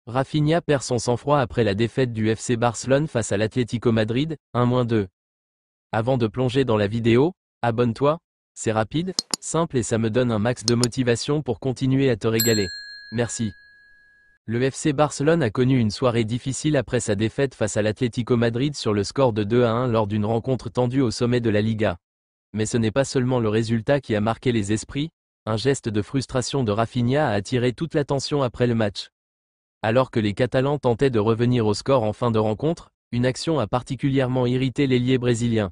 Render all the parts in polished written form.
Rafinha perd son sang-froid après la défaite du FC Barcelone face à l'Atlético Madrid, 1-2. Avant de plonger dans la vidéo, abonne-toi, c'est rapide, simple et ça me donne un max de motivation pour continuer à te régaler. Merci. Le FC Barcelone a connu une soirée difficile après sa défaite face à l'Atlético Madrid sur le score de 2-1 lors d'une rencontre tendue au sommet de la Liga. Mais ce n'est pas seulement le résultat qui a marqué les esprits, un geste de frustration de Rafinha a attiré toute l'attention après le match. Alors que les Catalans tentaient de revenir au score en fin de rencontre, une action a particulièrement irrité l'ailier brésilien.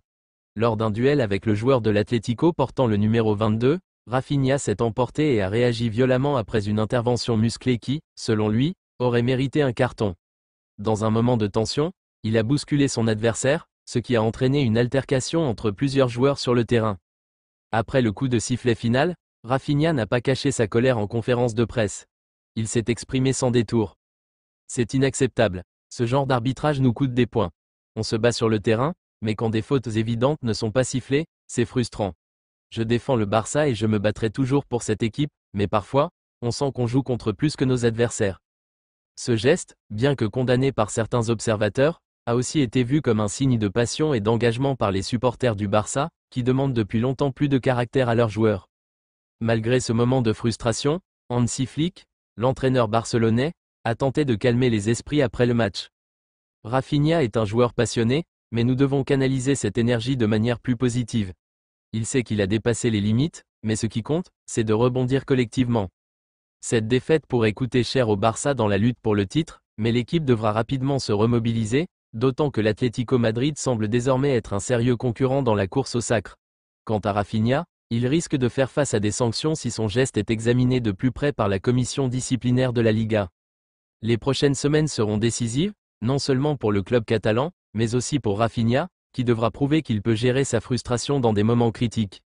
Lors d'un duel avec le joueur de l'Atlético portant le numéro 22, Rafinha s'est emporté et a réagi violemment après une intervention musclée qui, selon lui, aurait mérité un carton. Dans un moment de tension, il a bousculé son adversaire, ce qui a entraîné une altercation entre plusieurs joueurs sur le terrain. Après le coup de sifflet final, Rafinha n'a pas caché sa colère en conférence de presse. Il s'est exprimé sans détour. C'est inacceptable. Ce genre d'arbitrage nous coûte des points. On se bat sur le terrain, mais quand des fautes évidentes ne sont pas sifflées, c'est frustrant. Je défends le Barça et je me battrai toujours pour cette équipe, mais parfois, on sent qu'on joue contre plus que nos adversaires. Ce geste, bien que condamné par certains observateurs, a aussi été vu comme un signe de passion et d'engagement par les supporters du Barça, qui demandent depuis longtemps plus de caractère à leurs joueurs. Malgré ce moment de frustration, Hansi Flick, l'entraîneur barcelonais, a tenté de calmer les esprits après le match. Rafinha est un joueur passionné, mais nous devons canaliser cette énergie de manière plus positive. Il sait qu'il a dépassé les limites, mais ce qui compte, c'est de rebondir collectivement. Cette défaite pourrait coûter cher au Barça dans la lutte pour le titre, mais l'équipe devra rapidement se remobiliser, d'autant que l'Atlético Madrid semble désormais être un sérieux concurrent dans la course au sacre. Quant à Rafinha, il risque de faire face à des sanctions si son geste est examiné de plus près par la commission disciplinaire de la Liga. Les prochaines semaines seront décisives, non seulement pour le club catalan, mais aussi pour Rafinha, qui devra prouver qu'il peut gérer sa frustration dans des moments critiques.